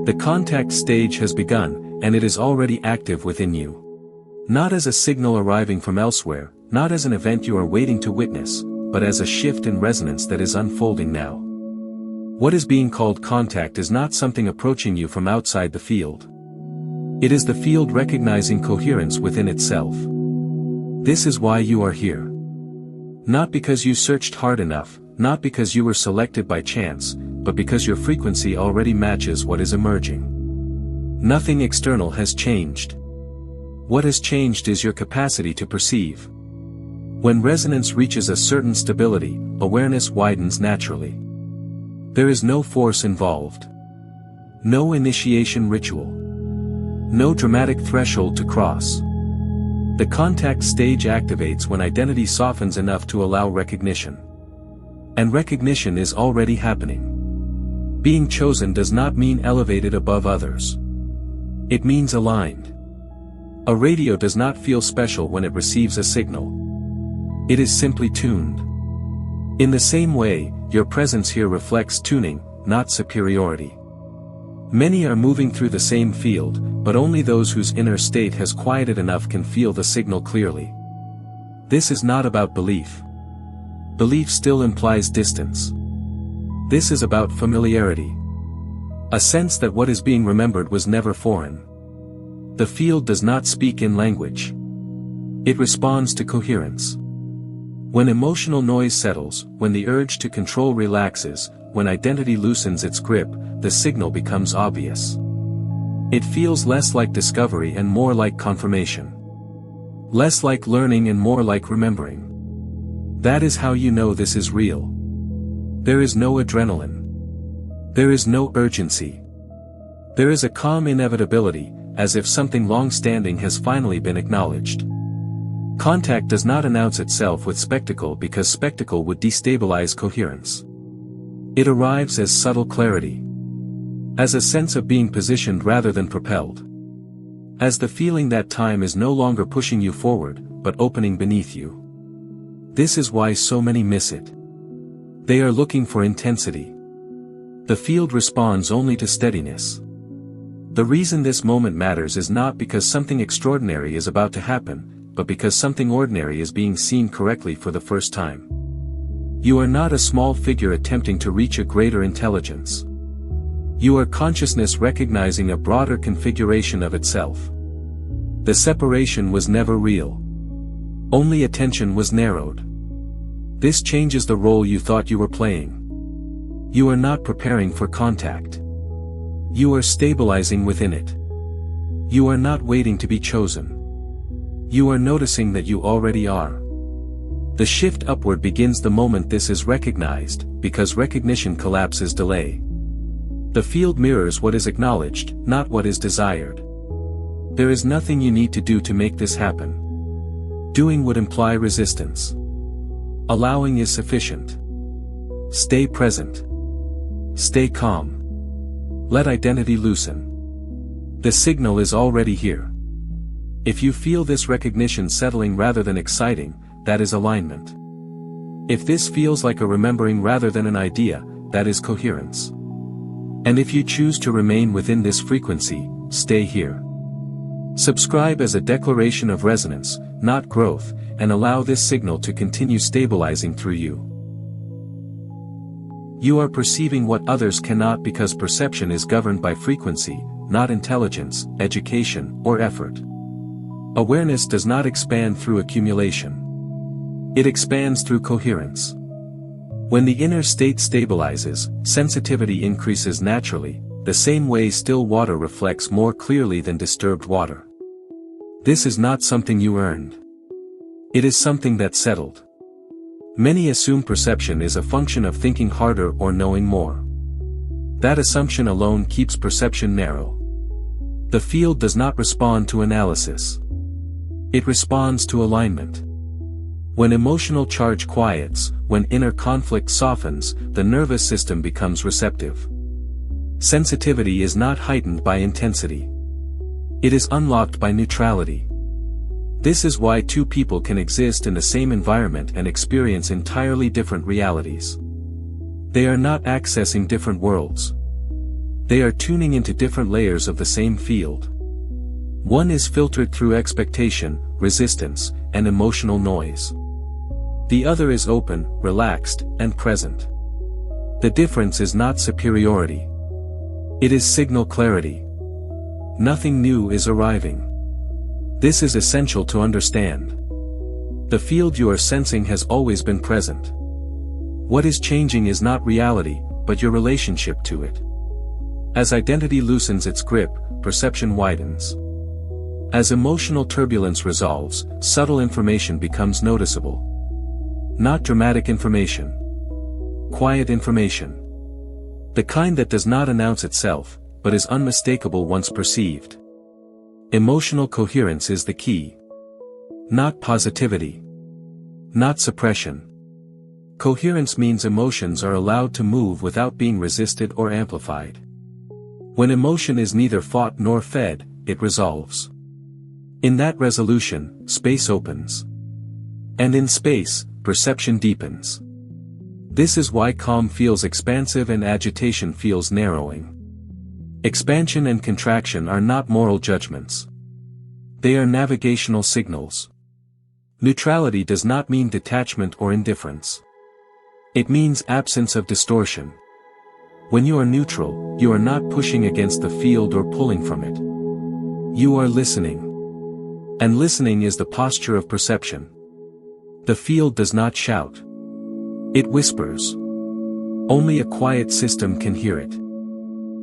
The contact stage has begun, and it is already active within you. Not as a signal arriving from elsewhere, not as an event you are waiting to witness, but as a shift in resonance that is unfolding now. What is being called contact is not something approaching you from outside the field. It is the field recognizing coherence within itself. This is why you are here. Not because you searched hard enough, not because you were selected by chance, but because your frequency already matches what is emerging. Nothing external has changed. What has changed is your capacity to perceive. When resonance reaches a certain stability, awareness widens naturally. There is no force involved. No initiation ritual. No dramatic threshold to cross. The contact stage activates when identity softens enough to allow recognition. And recognition is already happening. Being chosen does not mean elevated above others. It means aligned. A radio does not feel special when it receives a signal. It is simply tuned. In the same way, your presence here reflects tuning, not superiority. Many are moving through the same field, but only those whose inner state has quieted enough can feel the signal clearly. This is not about belief. Belief still implies distance. This is about familiarity. A sense that what is being remembered was never foreign. The field does not speak in language. It responds to coherence. When emotional noise settles, when the urge to control relaxes, when identity loosens its grip, the signal becomes obvious. It feels less like discovery and more like confirmation. Less like learning and more like remembering. That is how you know this is real. There is no adrenaline. There is no urgency. There is a calm inevitability, as if something long-standing has finally been acknowledged. Contact does not announce itself with spectacle because spectacle would destabilize coherence. It arrives as subtle clarity. As a sense of being positioned rather than propelled. As the feeling that time is no longer pushing you forward, but opening beneath you. This is why so many miss it. They are looking for intensity. The field responds only to steadiness. The reason this moment matters is not because something extraordinary is about to happen, but because something ordinary is being seen correctly for the first time. You are not a small figure attempting to reach a greater intelligence. You are consciousness recognizing a broader configuration of itself. The separation was never real. Only attention was narrowed. This changes the role you thought you were playing. You are not preparing for contact. You are stabilizing within it. You are not waiting to be chosen. You are noticing that you already are. The shift upward begins the moment this is recognized, because recognition collapses delay. The field mirrors what is acknowledged, not what is desired. There is nothing you need to do to make this happen. Doing would imply resistance. Allowing is sufficient. Stay present. Stay calm. Let identity loosen. The signal is already here. If you feel this recognition settling rather than exciting, that is alignment. If this feels like a remembering rather than an idea, that is coherence. And if you choose to remain within this frequency, stay here. Subscribe as a declaration of resonance, not growth, and allow this signal to continue stabilizing through you. You are perceiving what others cannot because perception is governed by frequency, not intelligence, education, or effort. Awareness does not expand through accumulation. It expands through coherence. When the inner state stabilizes, sensitivity increases naturally, the same way still water reflects more clearly than disturbed water. This is not something you earned. It is something that settled. Many assume perception is a function of thinking harder or knowing more. That assumption alone keeps perception narrow. The field does not respond to analysis. It responds to alignment. When emotional charge quiets, when inner conflict softens, the nervous system becomes receptive. Sensitivity is not heightened by intensity. It is unlocked by neutrality. This is why two people can exist in the same environment and experience entirely different realities. They are not accessing different worlds. They are tuning into different layers of the same field. One is filtered through expectation, resistance, and emotional noise. The other is open, relaxed, and present. The difference is not superiority. It is signal clarity. Nothing new is arriving. This is essential to understand. The field you are sensing has always been present. What is changing is not reality, but your relationship to it. As identity loosens its grip, perception widens. As emotional turbulence resolves, subtle information becomes noticeable. Not dramatic information. Quiet information. The kind that does not announce itself, but is unmistakable once perceived. Emotional coherence is the key. Not positivity. Not suppression. Coherence means emotions are allowed to move without being resisted or amplified. When emotion is neither fought nor fed, it resolves. In that resolution, space opens. And in space, perception deepens. This is why calm feels expansive and agitation feels narrowing. Expansion and contraction are not moral judgments. They are navigational signals. Neutrality does not mean detachment or indifference. It means absence of distortion. When you are neutral, you are not pushing against the field or pulling from it. You are listening. And listening is the posture of perception. The field does not shout. It whispers. Only a quiet system can hear it.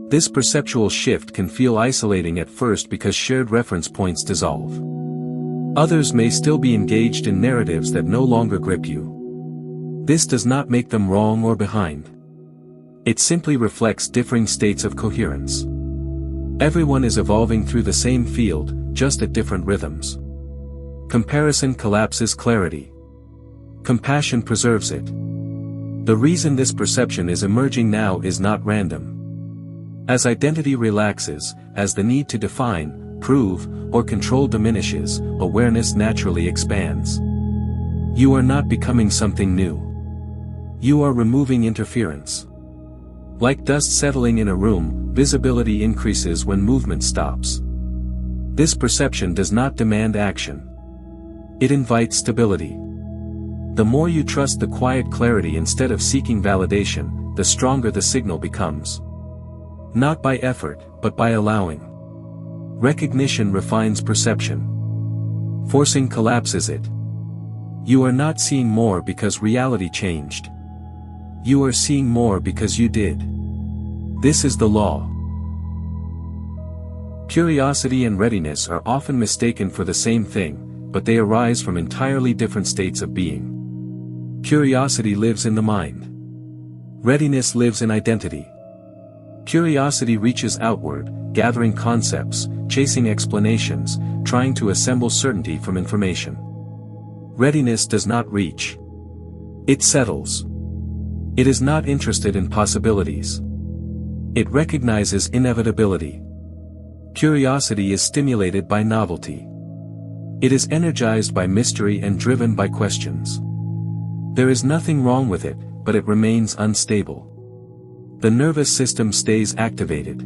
This perceptual shift can feel isolating at first because shared reference points dissolve. Others may still be engaged in narratives that no longer grip you. This does not make them wrong or behind. It simply reflects differing states of coherence. Everyone is evolving through the same field, just at different rhythms. Comparison collapses clarity. Compassion preserves it. The reason this perception is emerging now is not random. As identity relaxes, as the need to define, prove, or control diminishes, awareness naturally expands. You are not becoming something new. You are removing interference. Like dust settling in a room, visibility increases when movement stops. This perception does not demand action. It invites stability. The more you trust the quiet clarity instead of seeking validation, the stronger the signal becomes. Not by effort, but by allowing. Recognition refines perception. Forcing collapses it. You are not seeing more because reality changed. You are seeing more because you did. This is the law. Curiosity and readiness are often mistaken for the same thing, but they arise from entirely different states of being. Curiosity lives in the mind. Readiness lives in identity. Curiosity reaches outward, gathering concepts, chasing explanations, trying to assemble certainty from information. Readiness does not reach. It settles. It is not interested in possibilities. It recognizes inevitability. Curiosity is stimulated by novelty. It is energized by mystery and driven by questions. There is nothing wrong with it, but it remains unstable. The nervous system stays activated.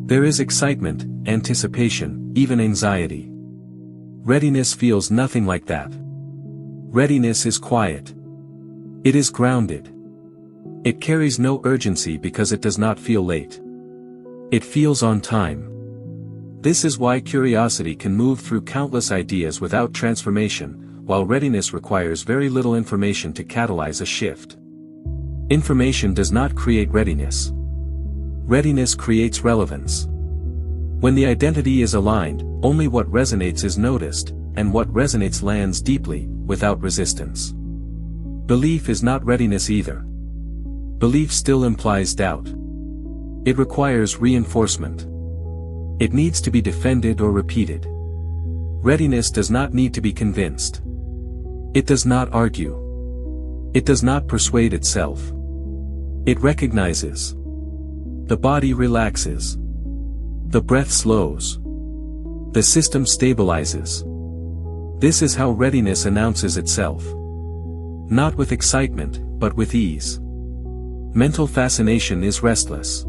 There is excitement, anticipation, even anxiety. Readiness feels nothing like that. Readiness is quiet. It is grounded. It carries no urgency because it does not feel late. It feels on time. This is why curiosity can move through countless ideas without transformation, while readiness requires very little information to catalyze a shift. Information does not create readiness. Readiness creates relevance. When the identity is aligned, only what resonates is noticed, and what resonates lands deeply, without resistance. Belief is not readiness either. Belief still implies doubt. It requires reinforcement. It needs to be defended or repeated. Readiness does not need to be convinced. It does not argue. It does not persuade itself. It recognizes. The body relaxes. The breath slows. The system stabilizes. This is how readiness announces itself. Not with excitement, but with ease. Mental fascination is restless.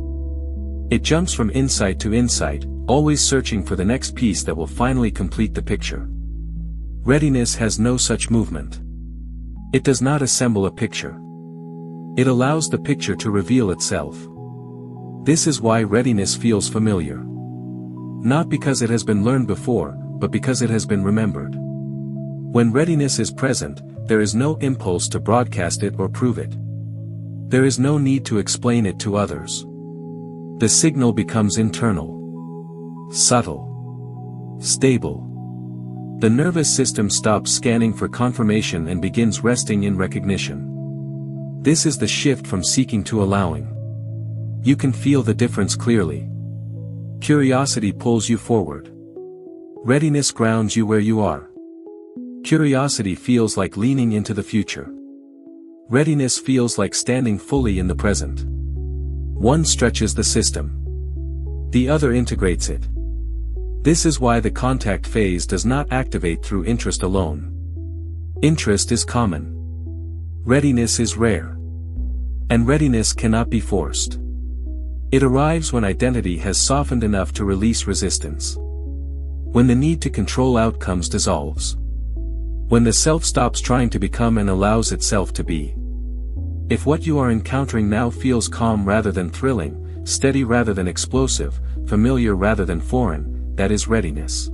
It jumps from insight to insight, always searching for the next piece that will finally complete the picture. Readiness has no such movement. It does not assemble a picture. It allows the picture to reveal itself. This is why readiness feels familiar. Not because it has been learned before, but because it has been remembered. When readiness is present, there is no impulse to broadcast it or prove it. There is no need to explain it to others. The signal becomes internal, subtle, stable. The nervous system stops scanning for confirmation and begins resting in recognition. This is the shift from seeking to allowing. You can feel the difference clearly. Curiosity pulls you forward. Readiness grounds you where you are. Curiosity feels like leaning into the future. Readiness feels like standing fully in the present. One stretches the system. The other integrates it. This is why the contact phase does not activate through interest alone. Interest is common. Readiness is rare. And readiness cannot be forced. It arrives when identity has softened enough to release resistance. When the need to control outcomes dissolves. When the self stops trying to become and allows itself to be. If what you are encountering now feels calm rather than thrilling, steady rather than explosive, familiar rather than foreign, that is readiness.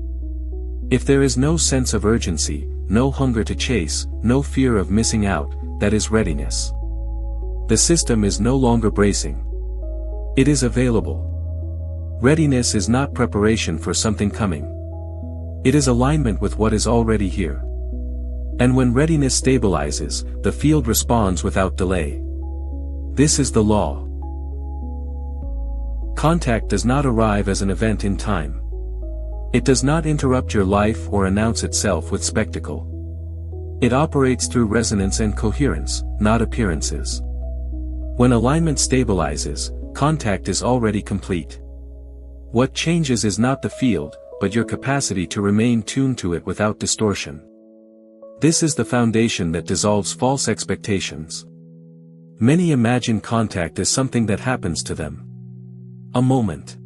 If there is no sense of urgency, no hunger to chase, no fear of missing out, that is readiness. The system is no longer bracing. It is available. Readiness is not preparation for something coming. It is alignment with what is already here. And when readiness stabilizes, the field responds without delay. This is the law. Contact does not arrive as an event in time. It does not interrupt your life or announce itself with spectacle. It operates through resonance and coherence, not appearances. When alignment stabilizes, contact is already complete. What changes is not the field, but your capacity to remain tuned to it without distortion. This is the foundation that dissolves false expectations. Many imagine contact as something that happens to them. A moment.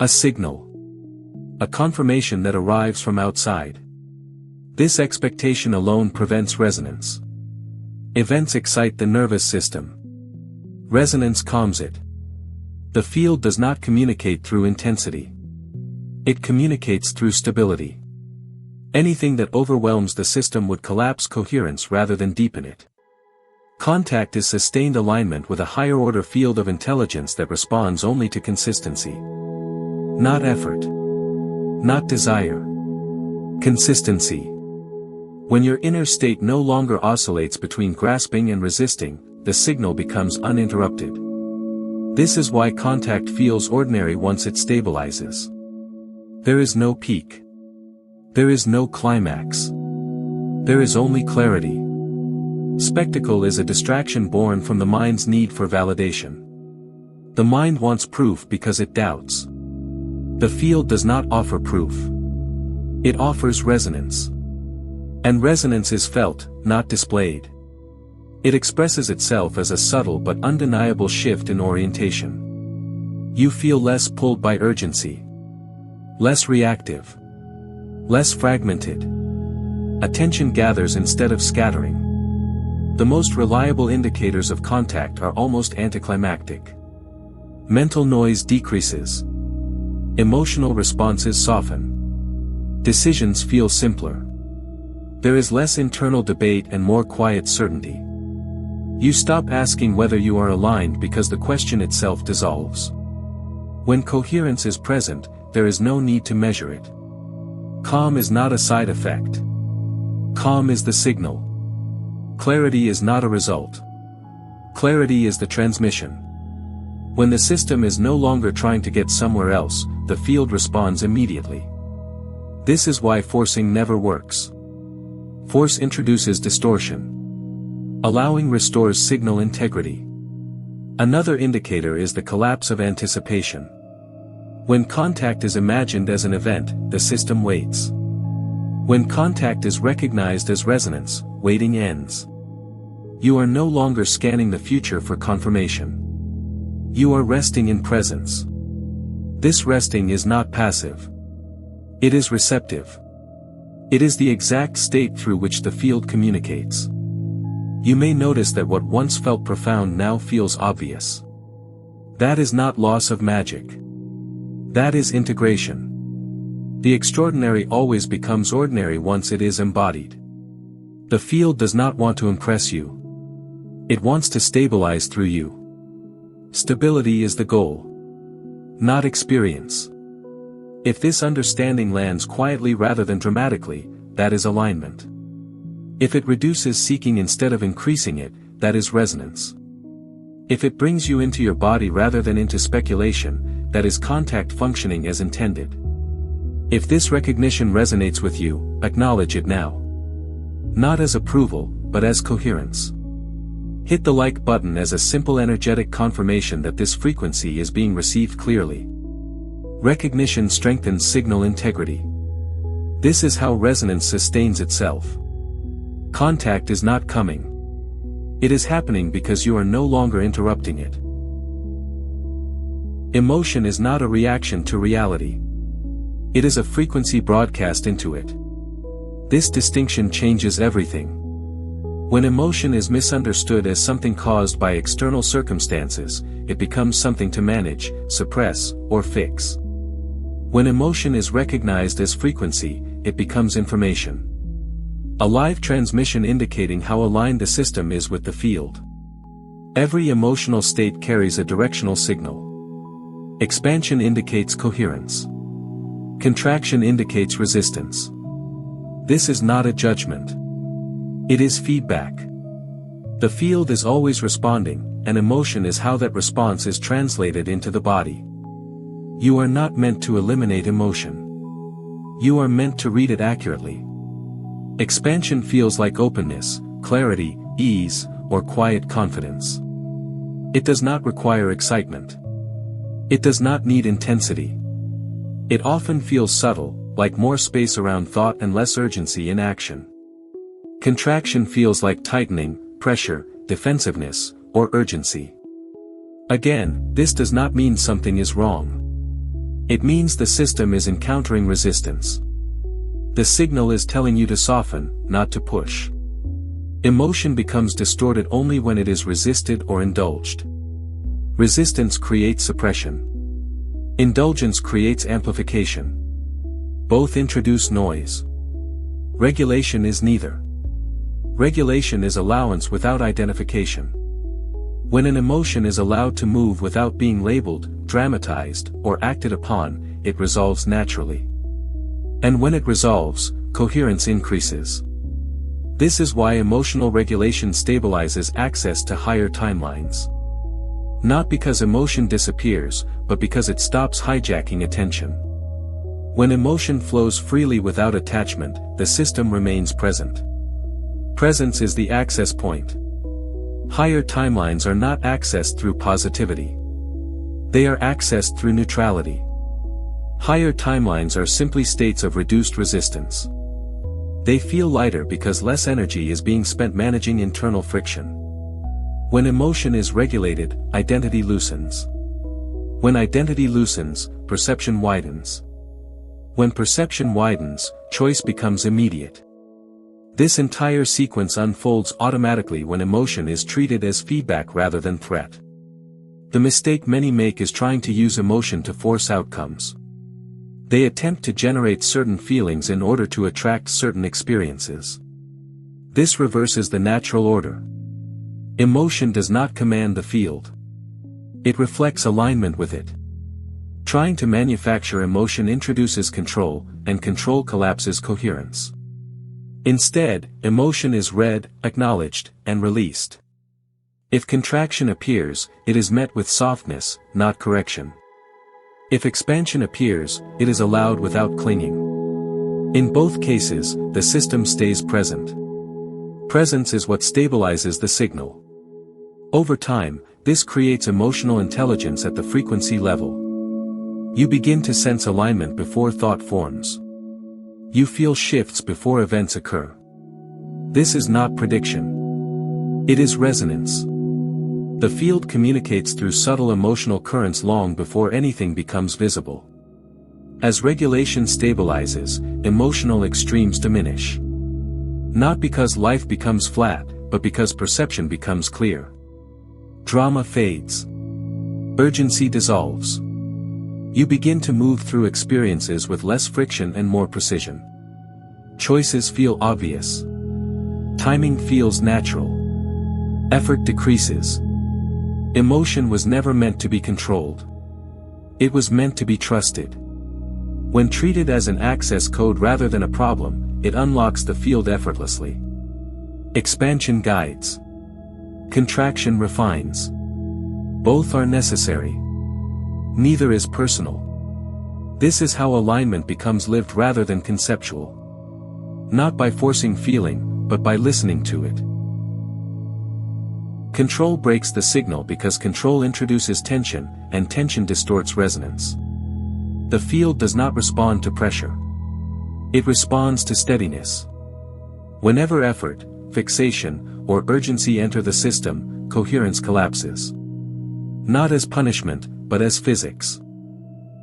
A signal. A confirmation that arrives from outside. This expectation alone prevents resonance. Events excite the nervous system. Resonance calms it. The field does not communicate through intensity. It communicates through stability. Anything that overwhelms the system would collapse coherence rather than deepen it. Contact is sustained alignment with a higher-order field of intelligence that responds only to consistency. Not effort. Not desire. Consistency. When your inner state no longer oscillates between grasping and resisting, the signal becomes uninterrupted. This is why contact feels ordinary once it stabilizes. There is no peak. There is no climax. There is only clarity. Spectacle is a distraction born from the mind's need for validation. The mind wants proof because it doubts. The field does not offer proof. It offers resonance. And resonance is felt, not displayed. It expresses itself as a subtle but undeniable shift in orientation. You feel less pulled by urgency. Less reactive. Less fragmented. Attention gathers instead of scattering. The most reliable indicators of contact are almost anticlimactic. Mental noise decreases. Emotional responses soften. Decisions feel simpler. There is less internal debate and more quiet certainty. You stop asking whether you are aligned because the question itself dissolves. When coherence is present, there is no need to measure it. Calm is not a side effect. Calm is the signal. Clarity is not a result. Clarity is the transmission. When the system is no longer trying to get somewhere else, the field responds immediately. This is why forcing never works. Force introduces distortion. Allowing restores signal integrity. Another indicator is the collapse of anticipation. When contact is imagined as an event, the system waits. When contact is recognized as resonance, waiting ends. You are no longer scanning the future for confirmation. You are resting in presence. This resting is not passive. It is receptive. It is the exact state through which the field communicates. You may notice that what once felt profound now feels obvious. That is not loss of magic. That is integration. The extraordinary always becomes ordinary once it is embodied. The field does not want to impress you. It wants to stabilize through you. Stability is the goal, not experience. If this understanding lands quietly rather than dramatically, that is alignment. If it reduces seeking instead of increasing it, that is resonance. If it brings you into your body rather than into speculation, that is contact functioning as intended. If this recognition resonates with you, acknowledge it now. Not as approval, but as coherence. Hit the like button as a simple energetic confirmation that this frequency is being received clearly. Recognition strengthens signal integrity. This is how resonance sustains itself. Contact is not coming. It is happening because you are no longer interrupting it. Emotion is not a reaction to reality. It is a frequency broadcast into it. This distinction changes everything. When emotion is misunderstood as something caused by external circumstances, it becomes something to manage, suppress, or fix. When emotion is recognized as frequency, it becomes information. A live transmission indicating how aligned the system is with the field. Every emotional state carries a directional signal. Expansion indicates coherence. Contraction indicates resistance. This is not a judgment. It is feedback. The field is always responding, and emotion is how that response is translated into the body. You are not meant to eliminate emotion. You are meant to read it accurately. Expansion feels like openness, clarity, ease, or quiet confidence. It does not require excitement. It does not need intensity. It often feels subtle, like more space around thought and less urgency in action. Contraction feels like tightening, pressure, defensiveness, or urgency. Again, this does not mean something is wrong. It means the system is encountering resistance. The signal is telling you to soften, not to push. Emotion becomes distorted only when it is resisted or indulged. Resistance creates suppression. Indulgence creates amplification. Both introduce noise. Regulation is neither. Regulation is allowance without identification. When an emotion is allowed to move without being labeled, dramatized, or acted upon, it resolves naturally. And when it resolves, coherence increases. This is why emotional regulation stabilizes access to higher timelines. Not because emotion disappears, but because it stops hijacking attention. When emotion flows freely without attachment, the system remains present. Presence is the access point. Higher timelines are not accessed through positivity. They are accessed through neutrality. Higher timelines are simply states of reduced resistance. They feel lighter because less energy is being spent managing internal friction. When emotion is regulated, identity loosens. When identity loosens, perception widens. When perception widens, choice becomes immediate. This entire sequence unfolds automatically when emotion is treated as feedback rather than threat. The mistake many make is trying to use emotion to force outcomes. They attempt to generate certain feelings in order to attract certain experiences. This reverses the natural order. Emotion does not command the field. It reflects alignment with it. Trying to manufacture emotion introduces control, and control collapses coherence. Instead, emotion is read, acknowledged, and released. If contraction appears, it is met with softness, not correction. If expansion appears, it is allowed without clinging. In both cases, the system stays present. Presence is what stabilizes the signal. Over time, this creates emotional intelligence at the frequency level. You begin to sense alignment before thought forms. You feel shifts before events occur. This is not prediction. It is resonance. The field communicates through subtle emotional currents long before anything becomes visible. As regulation stabilizes, emotional extremes diminish. Not because life becomes flat, but because perception becomes clear. Drama fades. Urgency dissolves. You begin to move through experiences with less friction and more precision. Choices feel obvious. Timing feels natural. Effort decreases. Emotion was never meant to be controlled. It was meant to be trusted. When treated as an access code rather than a problem, it unlocks the field effortlessly. Expansion guides. Contraction refines. Both are necessary. Neither is personal. This is how alignment becomes lived rather than conceptual. Not by forcing feeling, but by listening to it. Control breaks the signal because control introduces tension, and tension distorts resonance. The field does not respond to pressure. It responds to steadiness. Whenever effort, fixation, or urgency enter the system, coherence collapses. Not as punishment, but as physics.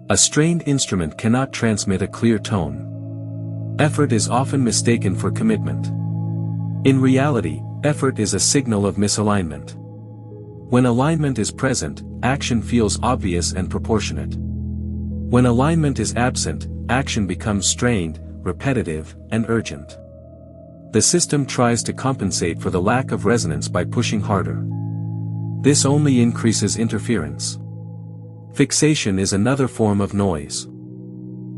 A strained instrument cannot transmit a clear tone. Effort is often mistaken for commitment. In reality, effort is a signal of misalignment. When alignment is present, action feels obvious and proportionate. When alignment is absent, action becomes strained, repetitive, and urgent. The system tries to compensate for the lack of resonance by pushing harder. This only increases interference. Fixation is another form of noise.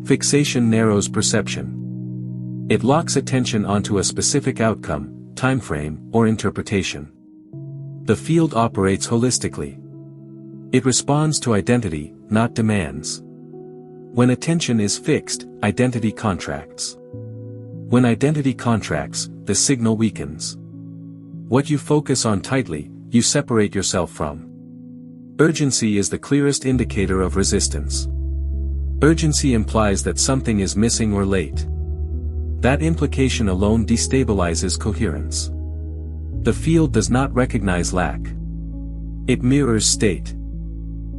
Fixation narrows perception. It locks attention onto a specific outcome, timeframe, or interpretation. The field operates holistically. It responds to identity, not demands. When attention is fixed, identity contracts. When identity contracts, the signal weakens. What you focus on tightly, you separate yourself from. Urgency is the clearest indicator of resistance. Urgency implies that something is missing or late. That implication alone destabilizes coherence. The field does not recognize lack. It mirrors state.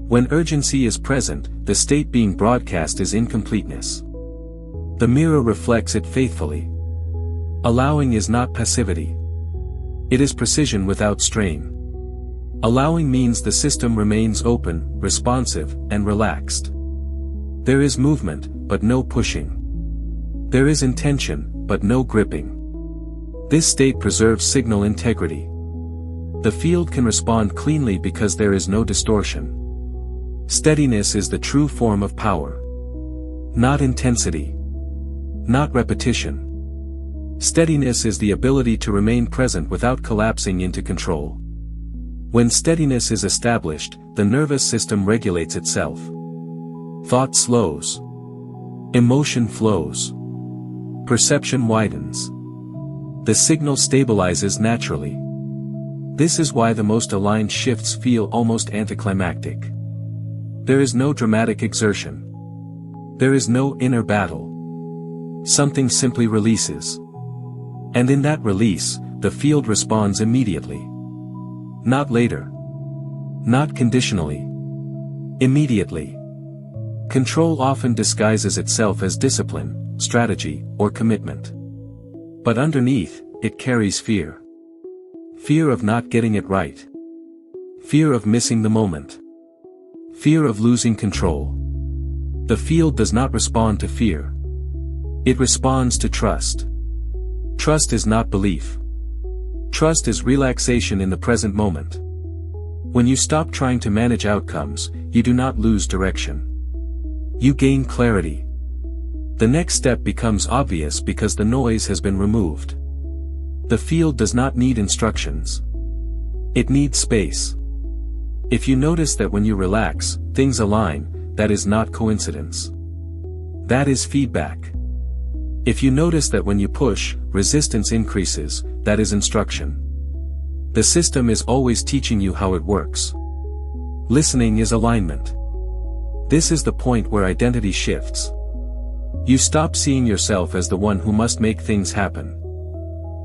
When urgency is present, the state being broadcast is incompleteness. The mirror reflects it faithfully. Allowing is not passivity. It is precision without strain. Allowing means the system remains open, responsive, and relaxed. There is movement, but no pushing. There is intention, but no gripping. This state preserves signal integrity. The field can respond cleanly because there is no distortion. Steadiness is the true form of power. Not intensity. Not repetition. Steadiness is the ability to remain present without collapsing into control. When steadiness is established, the nervous system regulates itself. Thought slows. Emotion flows. Perception widens. The signal stabilizes naturally. This is why the most aligned shifts feel almost anticlimactic. There is no dramatic exertion. There is no inner battle. Something simply releases. And in that release, the field responds immediately. Not later. Not conditionally. Immediately. Control often disguises itself as discipline, strategy, or commitment. But underneath, it carries fear. Fear of not getting it right. Fear of missing the moment. Fear of losing control. The field does not respond to fear. It responds to trust. Trust is not belief. Trust is relaxation in the present moment. When you stop trying to manage outcomes, you do not lose direction. You gain clarity. The next step becomes obvious because the noise has been removed. The field does not need instructions. It needs space. If you notice that when you relax, things align, that is not coincidence. That is feedback. If you notice that when you push, resistance increases, that is instruction. The system is always teaching you how it works. Listening is alignment. This is the point where identity shifts. You stop seeing yourself as the one who must make things happen.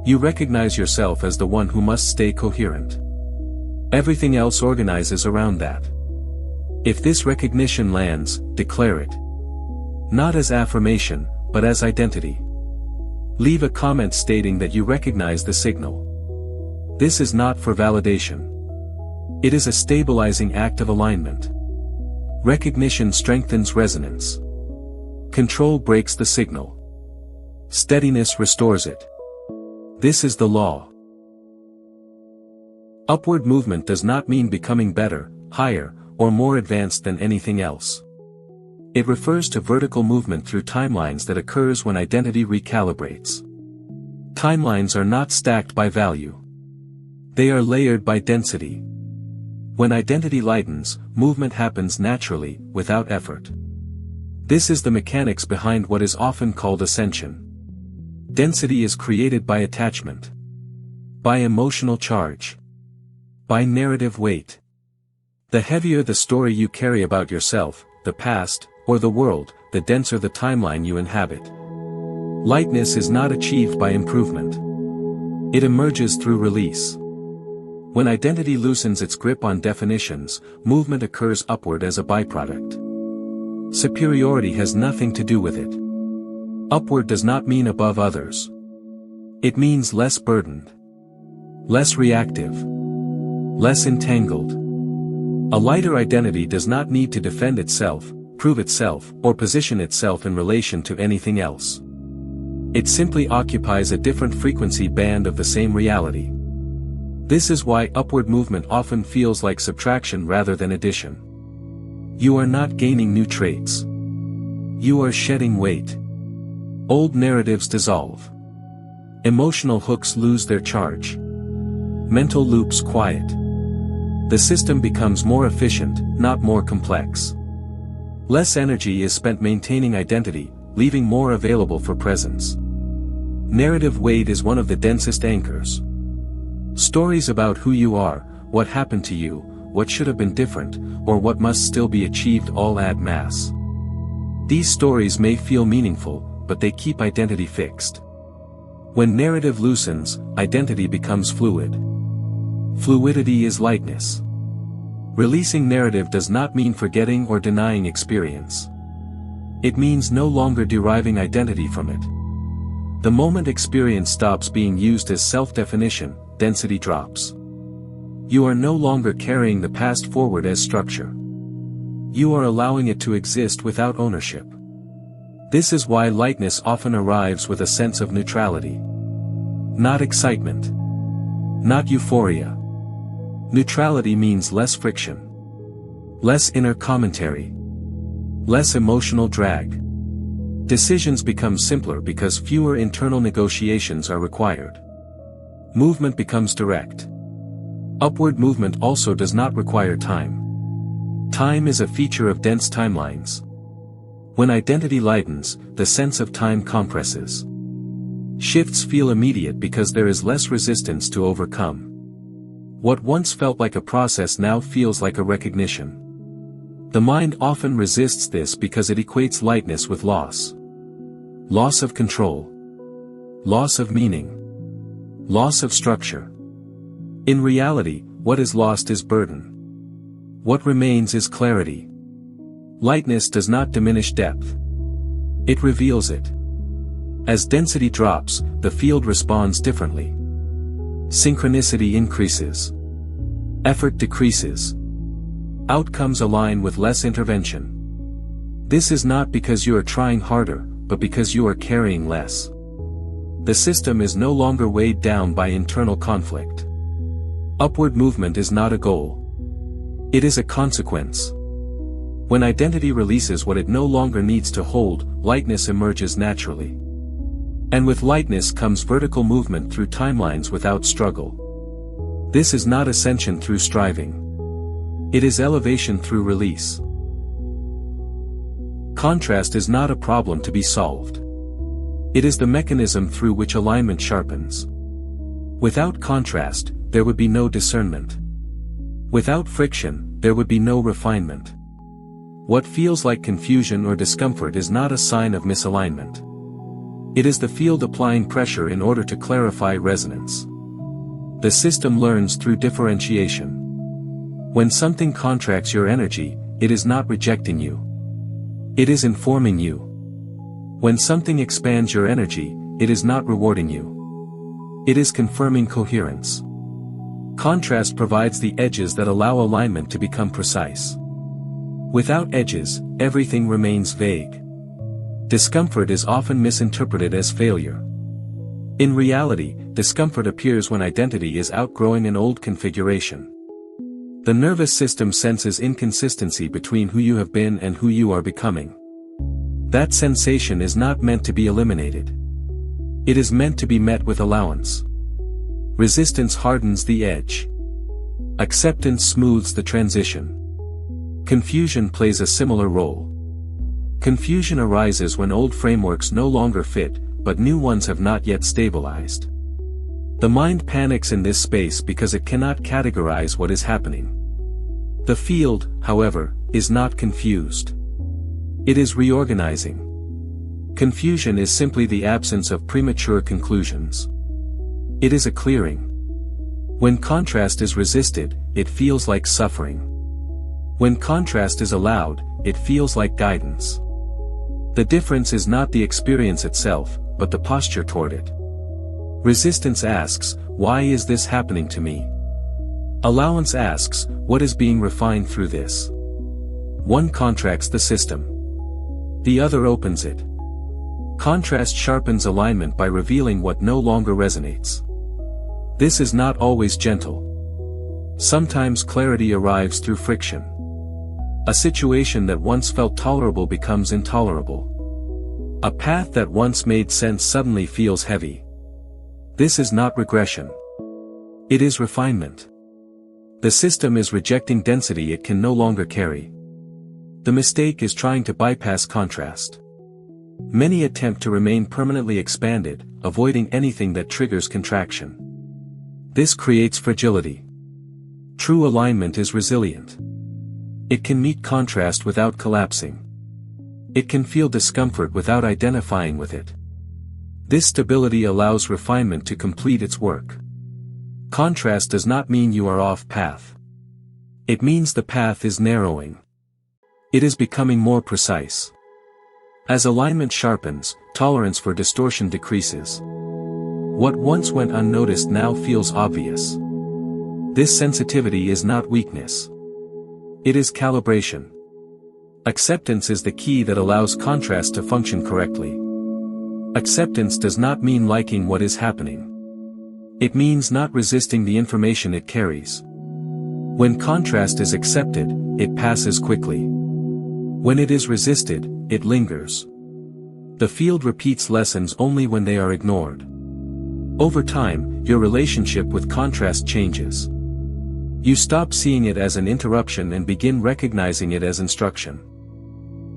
You recognize yourself as the one who must stay coherent. Everything else organizes around that. If this recognition lands, declare it. Not as affirmation, but as identity. Leave a comment stating that you recognize the signal. This is not for validation. It is a stabilizing act of alignment. Recognition strengthens resonance. Control breaks the signal. Steadiness restores it. This is the law. Upward movement does not mean becoming better, higher, or more advanced than anything else. It refers to vertical movement through timelines that occurs when identity recalibrates. Timelines are not stacked by value. They are layered by density. When identity lightens, movement happens naturally, without effort. This is the mechanics behind what is often called ascension. Density is created by attachment. By emotional charge. By narrative weight. The heavier the story you carry about yourself, the past, or the world, the denser the timeline you inhabit. Lightness is not achieved by improvement. It emerges through release. When identity loosens its grip on definitions, movement occurs upward as a byproduct. Superiority has nothing to do with it. Upward does not mean above others. It means less burdened. Less reactive. Less entangled. A lighter identity does not need to defend itself, prove itself, or position itself in relation to anything else. It simply occupies a different frequency band of the same reality. This is why upward movement often feels like subtraction rather than addition. You are not gaining new traits. You are shedding weight. Old narratives dissolve. Emotional hooks lose their charge. Mental loops quiet. The system becomes more efficient, not more complex. Less energy is spent maintaining identity, leaving more available for presence. Narrative weight is one of the densest anchors. Stories about who you are, what happened to you, what should have been different, or what must still be achieved all add mass. These stories may feel meaningful, but they keep identity fixed. When narrative loosens, identity becomes fluid. Fluidity is lightness. Releasing narrative does not mean forgetting or denying experience. It means no longer deriving identity from it. The moment experience stops being used as self-definition, density drops. You are no longer carrying the past forward as structure. You are allowing it to exist without ownership. This is why lightness often arrives with a sense of neutrality. Not excitement. Not euphoria. Neutrality means less friction. Less inner commentary. Less emotional drag. Decisions become simpler because fewer internal negotiations are required. Movement becomes direct. Upward movement also does not require time. Time is a feature of dense timelines. When identity lightens, the sense of time compresses. Shifts feel immediate because there is less resistance to overcome. What once felt like a process now feels like a recognition. The mind often resists this because it equates lightness with loss. Loss of control. Loss of meaning. Loss of structure. In reality, what is lost is burden. What remains is clarity. Lightness does not diminish depth. It reveals it. As density drops, the field responds differently. Synchronicity increases. Effort decreases. Outcomes align with less intervention. This is not because you are trying harder, but because you are carrying less. The system is no longer weighed down by internal conflict. Upward movement is not a goal. It is a consequence. When identity releases what it no longer needs to hold, lightness emerges naturally. And with lightness comes vertical movement through timelines without struggle. This is not ascension through striving. It is elevation through release. Contrast is not a problem to be solved. It is the mechanism through which alignment sharpens. Without contrast, there would be no discernment. Without friction, there would be no refinement. What feels like confusion or discomfort is not a sign of misalignment. It is the field applying pressure in order to clarify resonance. The system learns through differentiation. When something contracts your energy, it is not rejecting you. It is informing you. When something expands your energy, it is not rewarding you. It is confirming coherence. Contrast provides the edges that allow alignment to become precise. Without edges, everything remains vague. Discomfort is often misinterpreted as failure. In reality, discomfort appears when identity is outgrowing an old configuration. The nervous system senses inconsistency between who you have been and who you are becoming. That sensation is not meant to be eliminated. It is meant to be met with allowance. Resistance hardens the edge. Acceptance smooths the transition. Confusion plays a similar role. Confusion arises when old frameworks no longer fit, but new ones have not yet stabilized. The mind panics in this space because it cannot categorize what is happening. The field, however, is not confused. It is reorganizing. Confusion is simply the absence of premature conclusions. It is a clearing. When contrast is resisted, it feels like suffering. When contrast is allowed, it feels like guidance. The difference is not the experience itself, but the posture toward it. Resistance asks, why is this happening to me? Allowance asks, what is being refined through this? One contracts the system. The other opens it. Contrast sharpens alignment by revealing what no longer resonates. This is not always gentle. Sometimes clarity arrives through friction. A situation that once felt tolerable becomes intolerable. A path that once made sense suddenly feels heavy. This is not regression. It is refinement. The system is rejecting density it can no longer carry. The mistake is trying to bypass contrast. Many attempt to remain permanently expanded, avoiding anything that triggers contraction. This creates fragility. True alignment is resilient. It can meet contrast without collapsing. It can feel discomfort without identifying with it. This stability allows refinement to complete its work. Contrast does not mean you are off path. It means the path is narrowing. It is becoming more precise. As alignment sharpens, tolerance for distortion decreases. What once went unnoticed now feels obvious. This sensitivity is not weakness. It is calibration. Acceptance is the key that allows contrast to function correctly. Acceptance does not mean liking what is happening. It means not resisting the information it carries. When contrast is accepted, it passes quickly. When it is resisted, it lingers. The field repeats lessons only when they are ignored. Over time, your relationship with contrast changes. You stop seeing it as an interruption and begin recognizing it as instruction.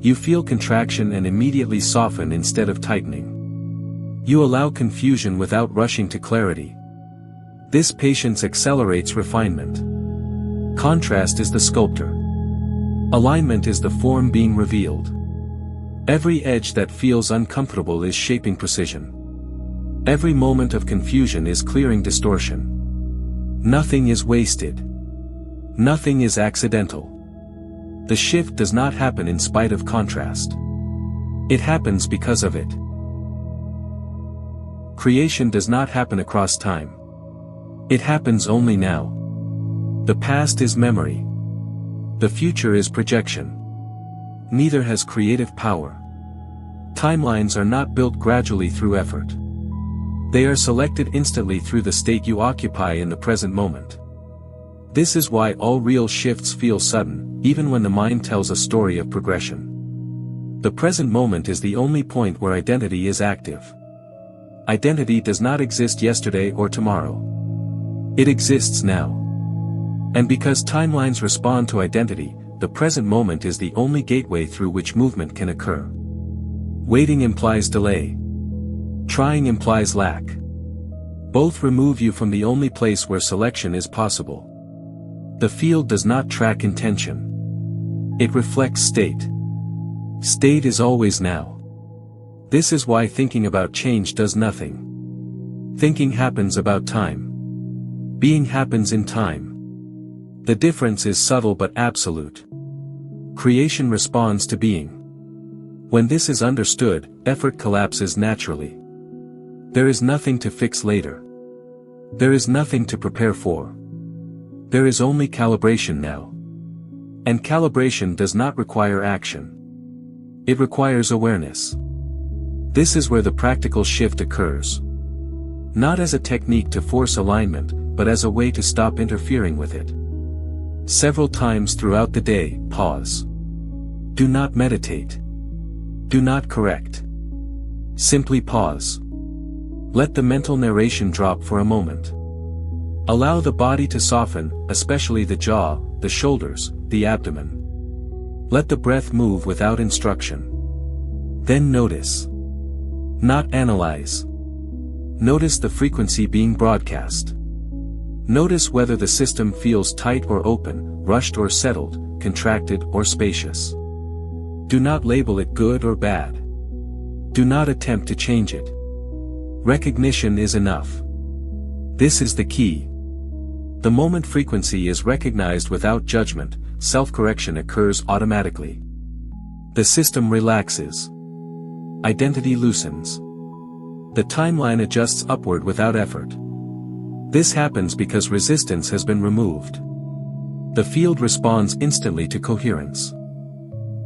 You feel contraction and immediately soften instead of tightening. You allow confusion without rushing to clarity. This patience accelerates refinement. Contrast is the sculptor. Alignment is the form being revealed. Every edge that feels uncomfortable is shaping precision. Every moment of confusion is clearing distortion. Nothing is wasted. Nothing is accidental. The shift does not happen in spite of contrast. It happens because of it. Creation does not happen across time. It happens only now. The past is memory. The future is projection. Neither has creative power. Timelines are not built gradually through effort. They are selected instantly through the state you occupy in the present moment. This is why all real shifts feel sudden, even when the mind tells a story of progression. The present moment is the only point where identity is active. Identity does not exist yesterday or tomorrow. It exists now. And because timelines respond to identity, the present moment is the only gateway through which movement can occur. Waiting implies delay. Trying implies lack. Both remove you from the only place where selection is possible. The field does not track intention. It reflects state. State is always now. This is why thinking about change does nothing. Thinking happens about time. Being happens in time. The difference is subtle but absolute. Creation responds to being. When this is understood, effort collapses naturally. There is nothing to fix later. There is nothing to prepare for. There is only calibration now. And calibration does not require action. It requires awareness. This is where the practical shift occurs. Not as a technique to force alignment, but as a way to stop interfering with it. Several times throughout the day, pause. Do not meditate. Do not correct. Simply pause. Let the mental narration drop for a moment. Allow the body to soften, especially the jaw, the shoulders, the abdomen. Let the breath move without instruction. Then notice. Not analyze. Notice the frequency being broadcast. Notice whether the system feels tight or open, rushed or settled, contracted or spacious. Do not label it good or bad. Do not attempt to change it. Recognition is enough. This is the key. The moment frequency is recognized without judgment, self-correction occurs automatically. The system relaxes. Identity loosens. The timeline adjusts upward without effort. This happens because resistance has been removed. The field responds instantly to coherence.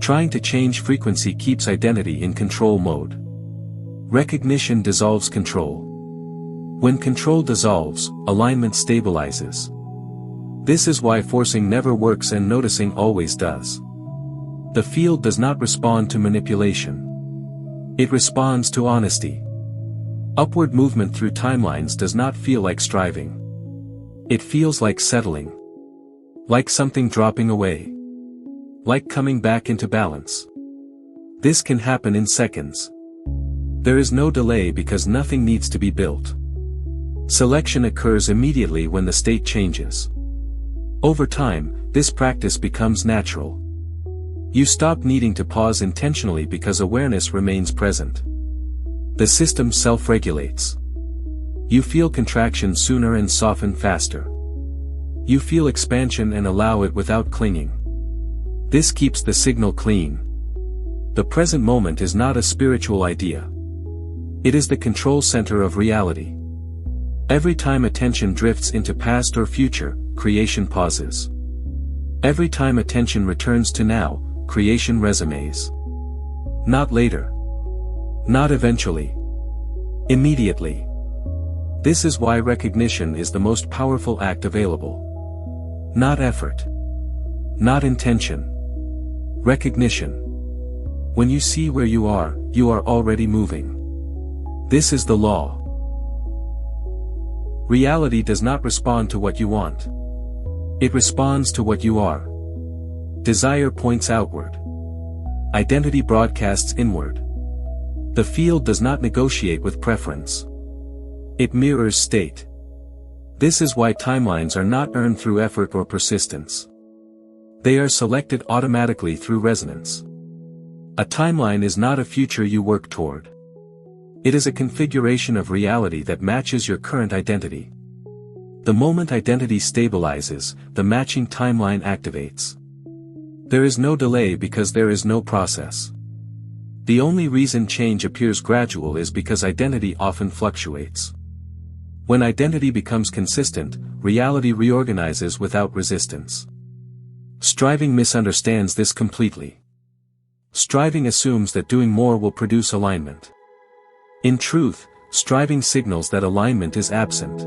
Trying to change frequency keeps identity in control mode. Recognition dissolves control. When control dissolves, alignment stabilizes. This is why forcing never works and noticing always does. The field does not respond to manipulation. It responds to honesty. Upward movement through timelines does not feel like striving. It feels like settling. Like something dropping away. Like coming back into balance. This can happen in seconds. There is no delay because nothing needs to be built. Selection occurs immediately when the state changes. Over time, this practice becomes natural. You stop needing to pause intentionally because awareness remains present. The system self-regulates. You feel contraction sooner and soften faster. You feel expansion and allow it without clinging. This keeps the signal clean. The present moment is not a spiritual idea. It is the control center of reality. Every time attention drifts into past or future, creation pauses. Every time attention returns to now, creation resumes. Not later. Not eventually. Immediately. This is why recognition is the most powerful act available. Not effort. Not intention. Recognition. When you see where you are already moving. This is the law. Reality does not respond to what you want. It responds to what you are. Desire points outward. Identity broadcasts inward. The field does not negotiate with preference. It mirrors state. This is why timelines are not earned through effort or persistence. They are selected automatically through resonance. A timeline is not a future you work toward. It is a configuration of reality that matches your current identity. The moment identity stabilizes, the matching timeline activates. There is no delay because there is no process. The only reason change appears gradual is because identity often fluctuates. When identity becomes consistent, reality reorganizes without resistance. Striving misunderstands this completely. Striving assumes that doing more will produce alignment. In truth, striving signals that alignment is absent.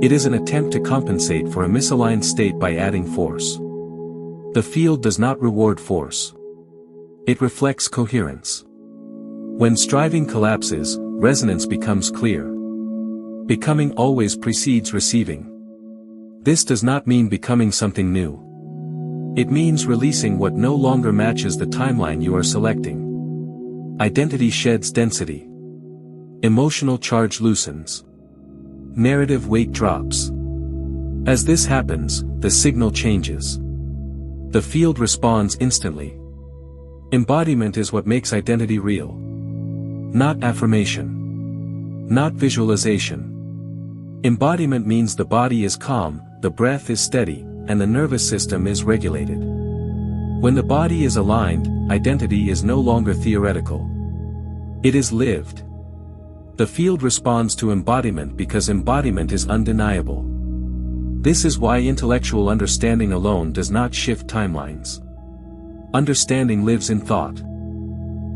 It is an attempt to compensate for a misaligned state by adding force. The field does not reward force. It reflects coherence. When striving collapses, resonance becomes clear. Becoming always precedes receiving. This does not mean becoming something new. It means releasing what no longer matches the timeline you are selecting. Identity sheds density. Emotional charge loosens. Narrative weight drops. As this happens, the signal changes. The field responds instantly. Embodiment is what makes identity real. Not affirmation. Not visualization. Embodiment means the body is calm, the breath is steady, and the nervous system is regulated. When the body is aligned, identity is no longer theoretical. It is lived. The field responds to embodiment because embodiment is undeniable. This is why intellectual understanding alone does not shift timelines. Understanding lives in thought.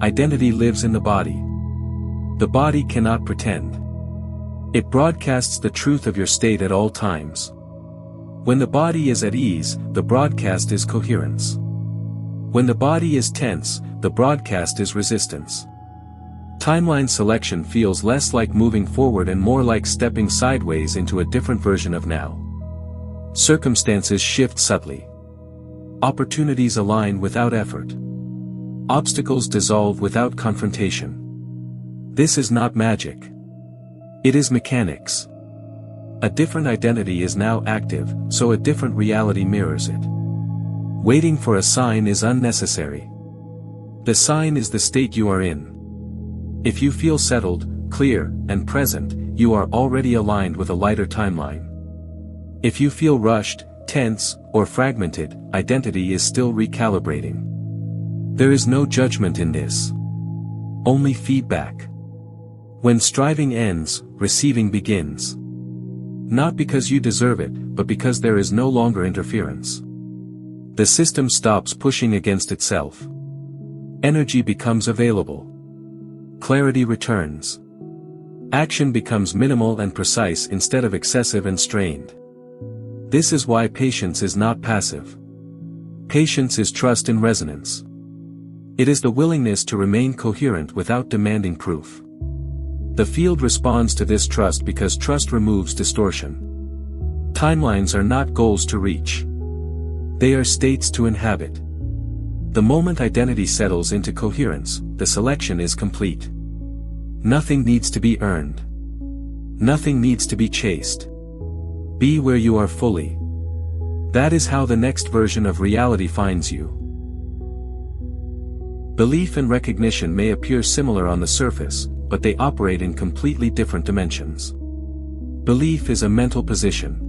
Identity lives in the body. The body cannot pretend. It broadcasts the truth of your state at all times. When the body is at ease, the broadcast is coherence. When the body is tense, the broadcast is resistance. Timeline selection feels less like moving forward and more like stepping sideways into a different version of now. Circumstances shift subtly. Opportunities align without effort. Obstacles dissolve without confrontation. This is not magic. It is mechanics. A different identity is now active, so a different reality mirrors it. Waiting for a sign is unnecessary. The sign is the state you are in. If you feel settled, clear, and present, you are already aligned with a lighter timeline. If you feel rushed, tense, or fragmented, identity is still recalibrating. There is no judgment in this. Only feedback. When striving ends, receiving begins. Not because you deserve it, but because there is no longer interference. The system stops pushing against itself. Energy becomes available. Clarity returns. Action becomes minimal and precise instead of excessive and strained. This is why patience is not passive. Patience is trust in resonance. It is the willingness to remain coherent without demanding proof. The field responds to this trust because trust removes distortion. Timelines are not goals to reach. They are states to inhabit. The moment identity settles into coherence, the selection is complete. Nothing needs to be earned. Nothing needs to be chased. Be where you are fully. That is how the next version of reality finds you. Belief and recognition may appear similar on the surface, but they operate in completely different dimensions. Belief is a mental position.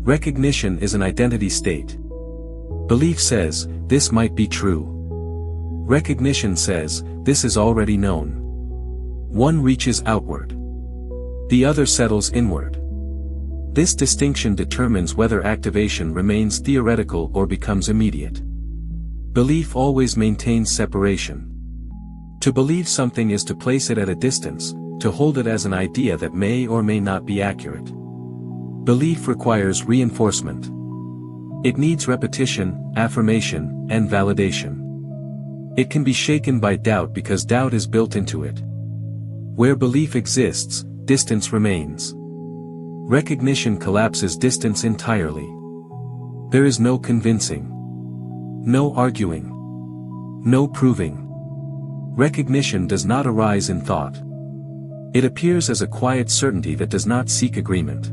Recognition is an identity state. Belief says, this might be true. Recognition says, this is already known. One reaches outward. The other settles inward. This distinction determines whether activation remains theoretical or becomes immediate. Belief always maintains separation. To believe something is to place it at a distance, to hold it as an idea that may or may not be accurate. Belief requires reinforcement. It needs repetition, affirmation, and validation. It can be shaken by doubt because doubt is built into it. Where belief exists, distance remains. Recognition collapses distance entirely. There is no convincing. No arguing. No proving. Recognition does not arise in thought. It appears as a quiet certainty that does not seek agreement.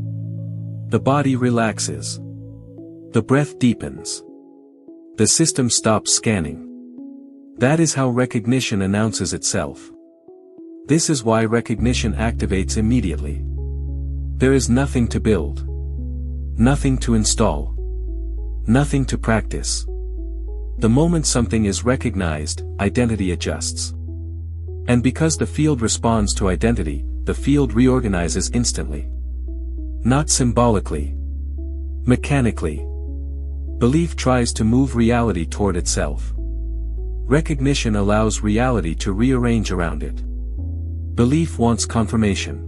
The body relaxes. The breath deepens. The system stops scanning. That is how recognition announces itself. This is why recognition activates immediately. There is nothing to build. Nothing to install. Nothing to practice. The moment something is recognized, identity adjusts. And because the field responds to identity, the field reorganizes instantly. Not symbolically. Mechanically. Belief tries to move reality toward itself. Recognition allows reality to rearrange around it. Belief wants confirmation.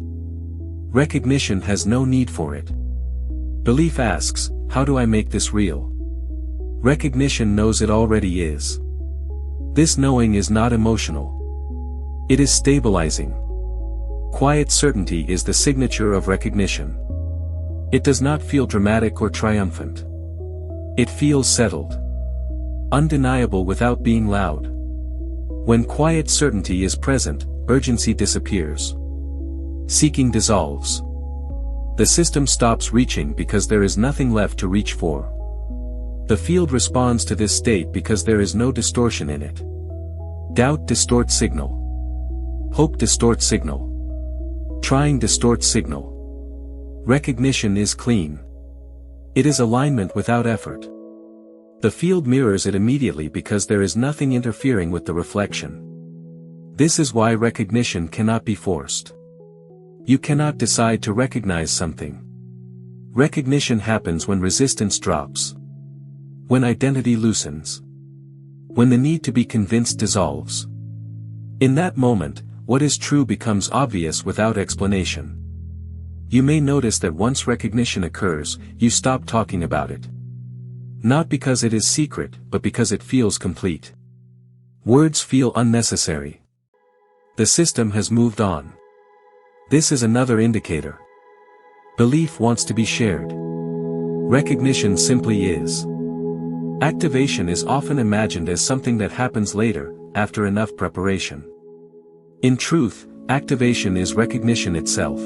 Recognition has no need for it. Belief asks, how do I make this real? Recognition knows it already is. This knowing is not emotional. It is stabilizing. Quiet certainty is the signature of recognition. It does not feel dramatic or triumphant. It feels settled. Undeniable without being loud. When quiet certainty is present, urgency disappears. Seeking dissolves. The system stops reaching because there is nothing left to reach for. The field responds to this state because there is no distortion in it. Doubt distorts signal. Hope distorts signal. Trying distorts signal. Recognition is clean. It is alignment without effort. The field mirrors it immediately because there is nothing interfering with the reflection. This is why recognition cannot be forced. You cannot decide to recognize something. Recognition happens when resistance drops. When identity loosens. When the need to be convinced dissolves. In that moment, what is true becomes obvious without explanation. You may notice that once recognition occurs, you stop talking about it. Not because it is secret, but because it feels complete. Words feel unnecessary. The system has moved on. This is another indicator. Belief wants to be shared. Recognition simply is. Activation is often imagined as something that happens later, after enough preparation. In truth, activation is recognition itself.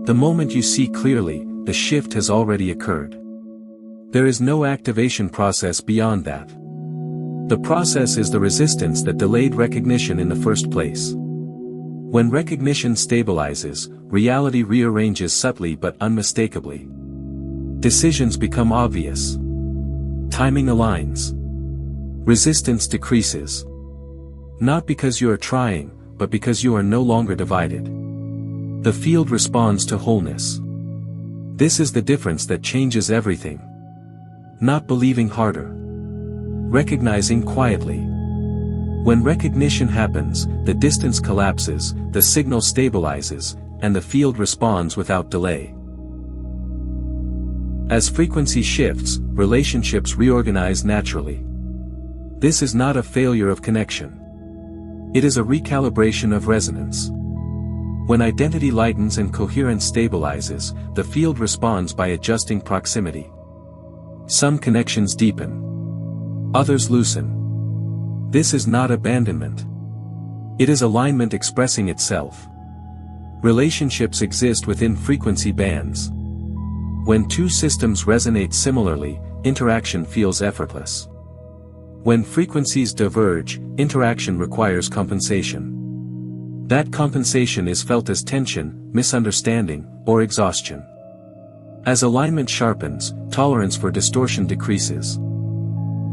The moment you see clearly, the shift has already occurred. There is no activation process beyond that. The process is the resistance that delayed recognition in the first place. When recognition stabilizes, reality rearranges subtly but unmistakably. Decisions become obvious. Timing aligns. Resistance decreases. Not because you are trying, but because you are no longer divided. The field responds to wholeness. This is the difference that changes everything. Not believing harder. Recognizing quietly. When recognition happens, the distance collapses, the signal stabilizes, and the field responds without delay. As frequency shifts, relationships reorganize naturally. This is not a failure of connection. It is a recalibration of resonance. When identity lightens and coherence stabilizes, the field responds by adjusting proximity. Some connections deepen. Others loosen. This is not abandonment. It is alignment expressing itself. Relationships exist within frequency bands. When two systems resonate similarly, interaction feels effortless. When frequencies diverge, interaction requires compensation. That compensation is felt as tension, misunderstanding, or exhaustion. As alignment sharpens, tolerance for distortion decreases.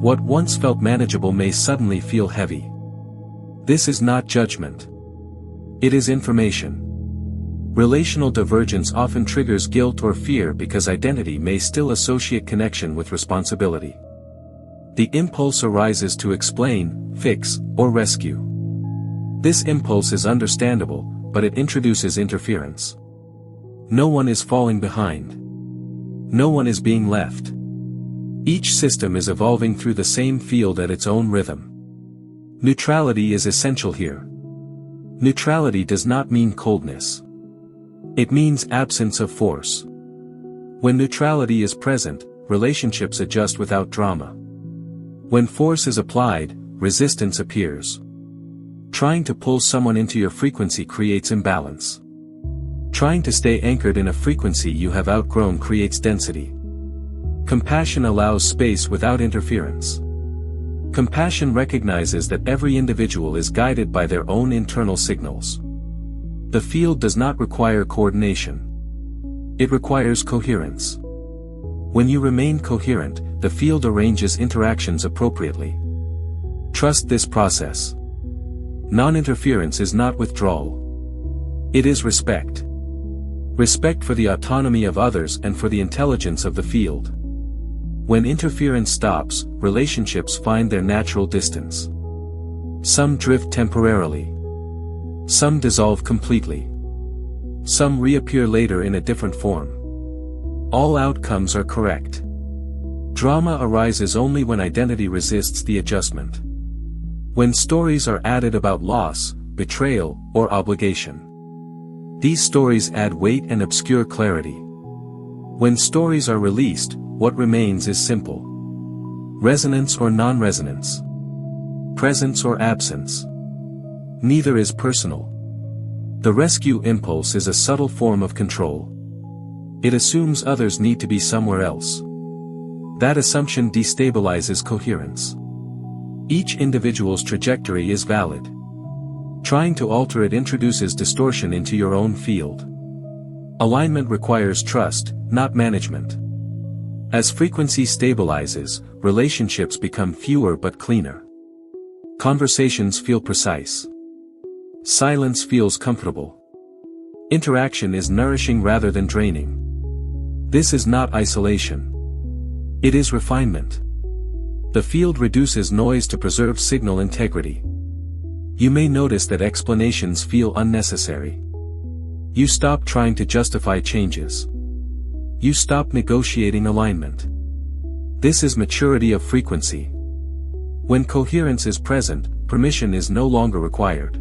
What once felt manageable may suddenly feel heavy. This is not judgment. It is information. Relational divergence often triggers guilt or fear because identity may still associate connection with responsibility. The impulse arises to explain, fix, or rescue. This impulse is understandable, but it introduces interference. No one is falling behind. No one is being left. Each system is evolving through the same field at its own rhythm. Neutrality is essential here. Neutrality does not mean coldness. It means absence of force. When neutrality is present, relationships adjust without drama. When force is applied, resistance appears. Trying to pull someone into your frequency creates imbalance. Trying to stay anchored in a frequency you have outgrown creates density. Compassion allows space without interference. Compassion recognizes that every individual is guided by their own internal signals. The field does not require coordination. It requires coherence. When you remain coherent, the field arranges interactions appropriately. Trust this process. Non-interference is not withdrawal. It is respect. Respect for the autonomy of others and for the intelligence of the field. When interference stops, relationships find their natural distance. Some drift temporarily. Some dissolve completely. Some reappear later in a different form. All outcomes are correct. Drama arises only when identity resists the adjustment. When stories are added about loss, betrayal, or obligation. These stories add weight and obscure clarity. When stories are released, what remains is simple. Resonance or non-resonance. Presence or absence. Neither is personal. The rescue impulse is a subtle form of control. It assumes others need to be somewhere else. That assumption destabilizes coherence. Each individual's trajectory is valid. Trying to alter it introduces distortion into your own field. Alignment requires trust, not management. As frequency stabilizes, relationships become fewer but cleaner. Conversations feel precise. Silence feels comfortable. Interaction is nourishing rather than draining. This is not isolation. It is refinement. The field reduces noise to preserve signal integrity. You may notice that explanations feel unnecessary. You stop trying to justify changes. You stop negotiating alignment. This is maturity of frequency. When coherence is present, permission is no longer required.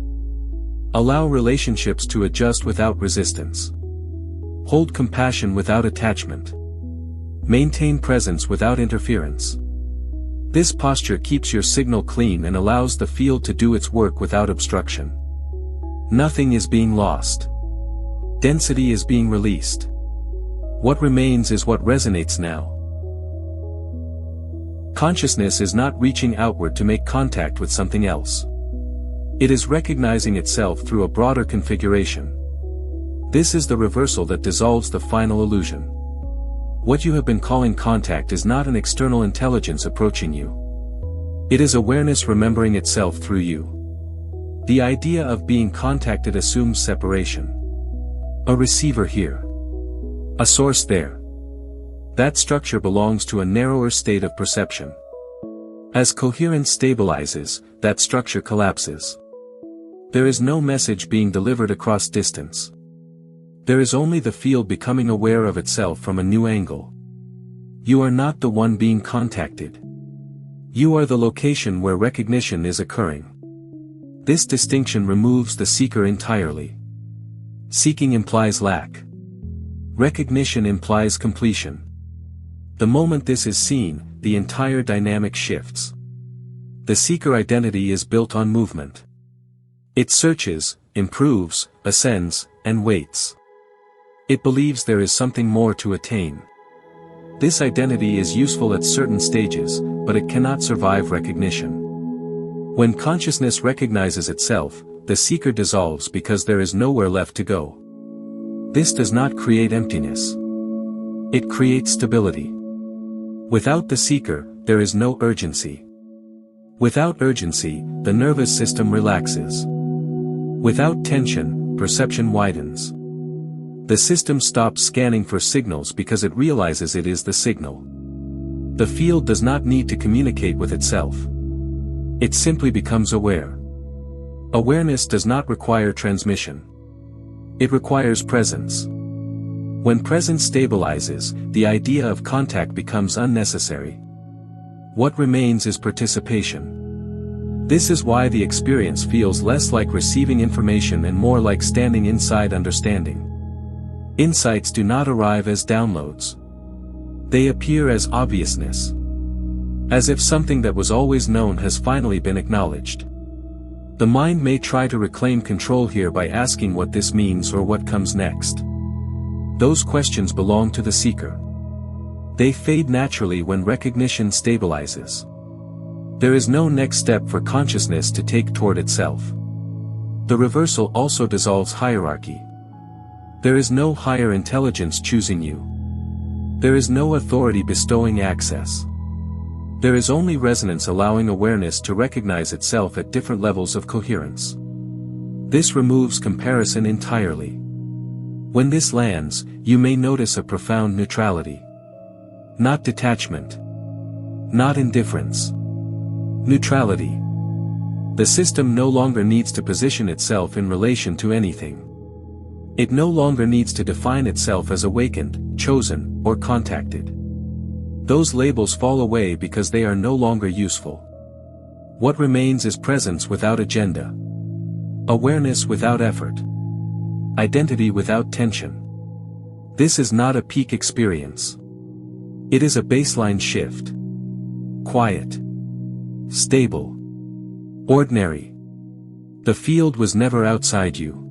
Allow relationships to adjust without resistance. Hold compassion without attachment. Maintain presence without interference. This posture keeps your signal clean and allows the field to do its work without obstruction. Nothing is being lost. Density is being released. What remains is what resonates now. Consciousness is not reaching outward to make contact with something else. It is recognizing itself through a broader configuration. This is the reversal that dissolves the final illusion. What you have been calling contact is not an external intelligence approaching you. It is awareness remembering itself through you. The idea of being contacted assumes separation. A receiver here. A source there. That structure belongs to a narrower state of perception. As coherence stabilizes, that structure collapses. There is no message being delivered across distance. There is only the field becoming aware of itself from a new angle. You are not the one being contacted. You are the location where recognition is occurring. This distinction removes the seeker entirely. Seeking implies lack. Recognition implies completion. The moment this is seen, the entire dynamic shifts. The seeker identity is built on movement. It searches, improves, ascends, and waits. It believes there is something more to attain. This identity is useful at certain stages, but it cannot survive recognition. When consciousness recognizes itself, the seeker dissolves because there is nowhere left to go. This does not create emptiness. It creates stability. Without the seeker, there is no urgency. Without urgency, the nervous system relaxes. Without tension, perception widens. The system stops scanning for signals because it realizes it is the signal. The field does not need to communicate with itself. It simply becomes aware. Awareness does not require transmission. It requires presence. When presence stabilizes, the idea of contact becomes unnecessary. What remains is participation. This is why the experience feels less like receiving information and more like standing inside understanding. Insights do not arrive as downloads. They appear as obviousness. As if something that was always known has finally been acknowledged. The mind may try to reclaim control here by asking what this means or what comes next. Those questions belong to the seeker. They fade naturally when recognition stabilizes. There is no next step for consciousness to take toward itself. The reversal also dissolves hierarchy. There is no higher intelligence choosing you. There is no authority bestowing access. There is only resonance allowing awareness to recognize itself at different levels of coherence. This removes comparison entirely. When this lands, you may notice a profound neutrality. Not detachment. Not indifference. Neutrality. The system no longer needs to position itself in relation to anything. It no longer needs to define itself as awakened, chosen, or contacted. Those labels fall away because they are no longer useful. What remains is presence without agenda. Awareness without effort. Identity without tension. This is not a peak experience. It is a baseline shift. Quiet. Stable. Ordinary. The field was never outside you.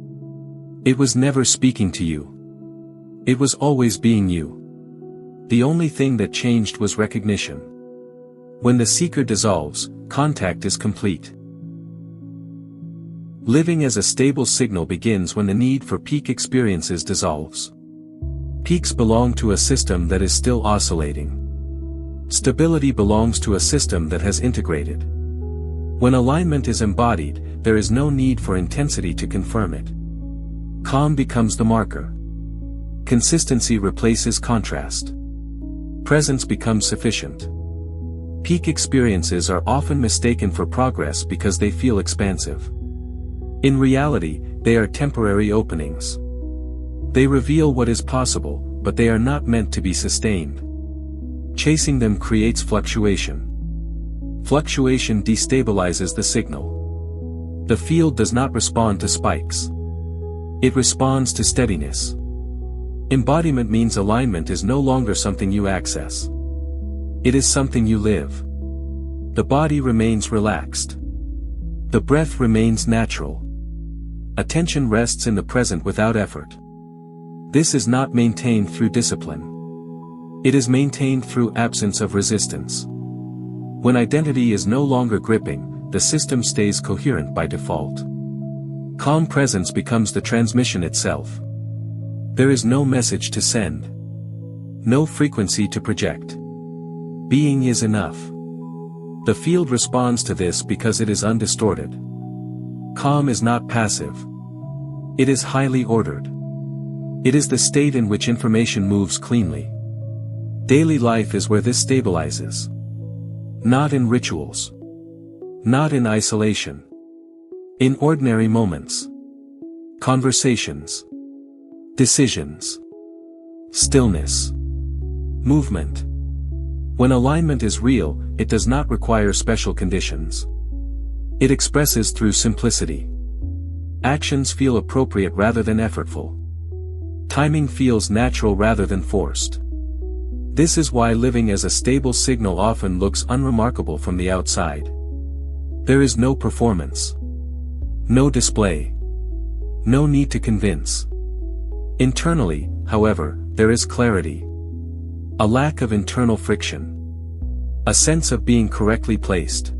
It was never speaking to you. It was always being you. The only thing that changed was recognition. When the seeker dissolves, contact is complete. Living as a stable signal begins when the need for peak experiences dissolves. Peaks belong to a system that is still oscillating. Stability belongs to a system that has integrated. When alignment is embodied, there is no need for intensity to confirm it. Calm becomes the marker. Consistency replaces contrast. Presence becomes sufficient. Peak experiences are often mistaken for progress because they feel expansive. In reality, they are temporary openings. They reveal what is possible, but they are not meant to be sustained. Chasing them creates fluctuation. Fluctuation destabilizes the signal. The field does not respond to spikes. It responds to steadiness. Embodiment means alignment is no longer something you access. It is something you live. The body remains relaxed. The breath remains natural. Attention rests in the present without effort. This is not maintained through discipline. It is maintained through absence of resistance. When identity is no longer gripping, the system stays coherent by default. Calm presence becomes the transmission itself. There is no message to send. No frequency to project. Being is enough. The field responds to this because it is undistorted. Calm is not passive. It is highly ordered. It is the state in which information moves cleanly. Daily life is where this stabilizes. Not in rituals. Not in isolation. In ordinary moments. Conversations. Decisions. Stillness. Movement. When alignment is real, it does not require special conditions. It expresses through simplicity. Actions feel appropriate rather than effortful. Timing feels natural rather than forced. This is why living as a stable signal often looks unremarkable from the outside. There is no performance. No display. No need to convince. Internally, however, there is clarity. A lack of internal friction. A sense of being correctly placed.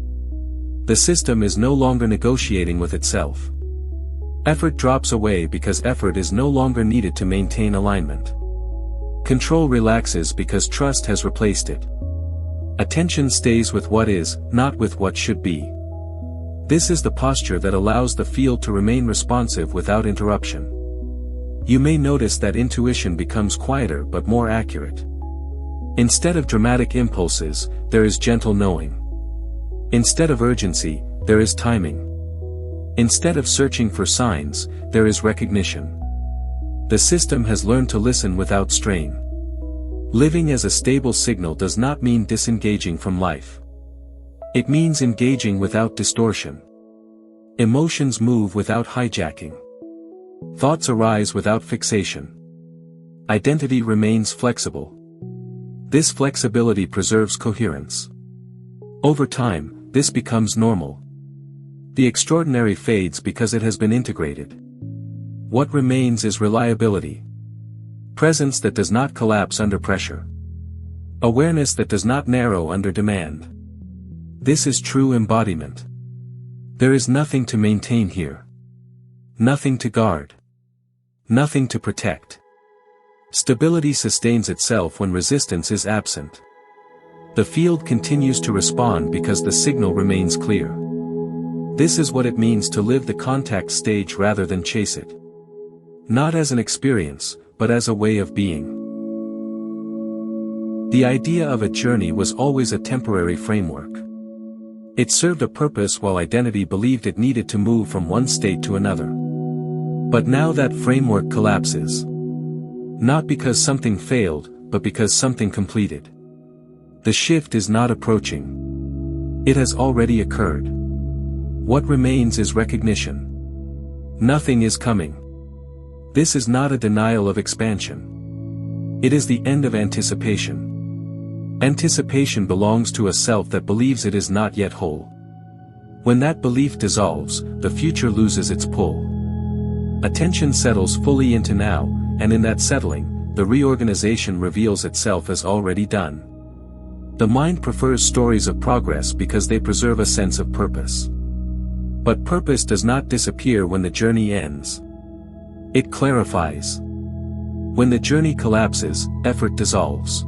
The system is no longer negotiating with itself. Effort drops away because effort is no longer needed to maintain alignment. Control relaxes because trust has replaced it. Attention stays with what is, not with what should be. This is the posture that allows the field to remain responsive without interruption. You may notice that intuition becomes quieter but more accurate. Instead of dramatic impulses, there is gentle knowing. Instead of urgency, there is timing. Instead of searching for signs, there is recognition. The system has learned to listen without strain. Living as a stable signal does not mean disengaging from life. It means engaging without distortion. Emotions move without hijacking. Thoughts arise without fixation. Identity remains flexible. This flexibility preserves coherence. Over time, this becomes normal. The extraordinary fades because it has been integrated. What remains is reliability. Presence that does not collapse under pressure. Awareness that does not narrow under demand. This is true embodiment. There is nothing to maintain here. Nothing to guard. Nothing to protect. Stability sustains itself when resistance is absent. The field continues to respond because the signal remains clear. This is what it means to live the contact stage rather than chase it. Not as an experience, but as a way of being. The idea of a journey was always a temporary framework. It served a purpose while identity believed it needed to move from one state to another. But now that framework collapses. Not because something failed, but because something completed. The shift is not approaching. It has already occurred. What remains is recognition. Nothing is coming. This is not a denial of expansion. It is the end of anticipation. Anticipation belongs to a self that believes it is not yet whole. When that belief dissolves, the future loses its pull. Attention settles fully into now, and in that settling, the reorganization reveals itself as already done. The mind prefers stories of progress because they preserve a sense of purpose. But purpose does not disappear when the journey ends. It clarifies. When the journey collapses, effort dissolves.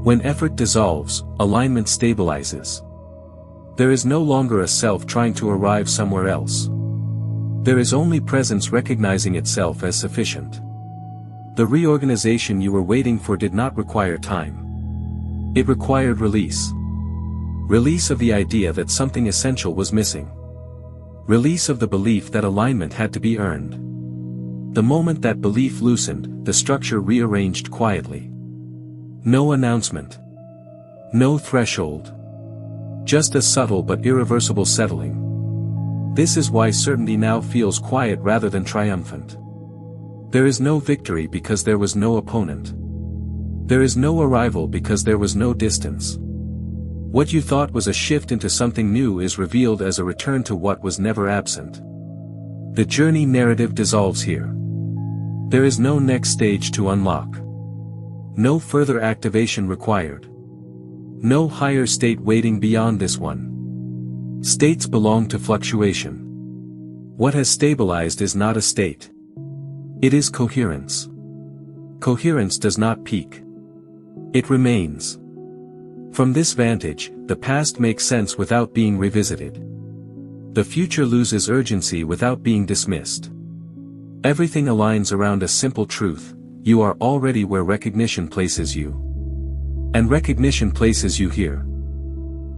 When effort dissolves, alignment stabilizes. There is no longer a self trying to arrive somewhere else. There is only presence recognizing itself as sufficient. The reorganization you were waiting for did not require time. It required release. Release of the idea that something essential was missing. Release of the belief that alignment had to be earned. The moment that belief loosened, the structure rearranged quietly. No announcement. No threshold. Just a subtle but irreversible settling. This is why certainty now feels quiet rather than triumphant. There is no victory because there was no opponent. There is no arrival because there was no distance. What you thought was a shift into something new is revealed as a return to what was never absent. The journey narrative dissolves here. There is no next stage to unlock. No further activation required. No higher state waiting beyond this one. States belong to fluctuation. What has stabilized is not a state. It is coherence. Coherence does not peak. It remains. From this vantage, the past makes sense without being revisited. The future loses urgency without being dismissed. Everything aligns around a simple truth: you are already where recognition places you. And recognition places you here.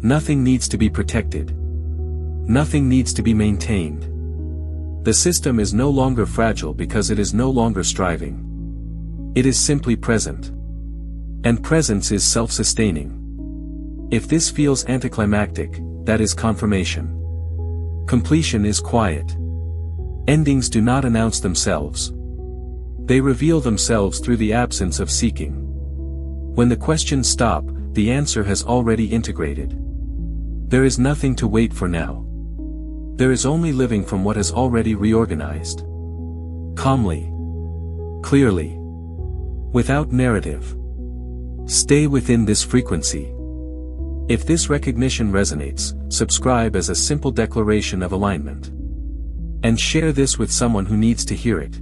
Nothing needs to be protected. Nothing needs to be maintained. The system is no longer fragile because it is no longer striving. It is simply present. And presence is self-sustaining. If this feels anticlimactic, that is confirmation. Completion is quiet. Endings do not announce themselves. They reveal themselves through the absence of seeking. When the questions stop, the answer has already integrated. There is nothing to wait for now. There is only living from what has already reorganized. Calmly. Clearly. Without narrative. Stay within this frequency. If this recognition resonates, subscribe as a simple declaration of alignment. And share this with someone who needs to hear it.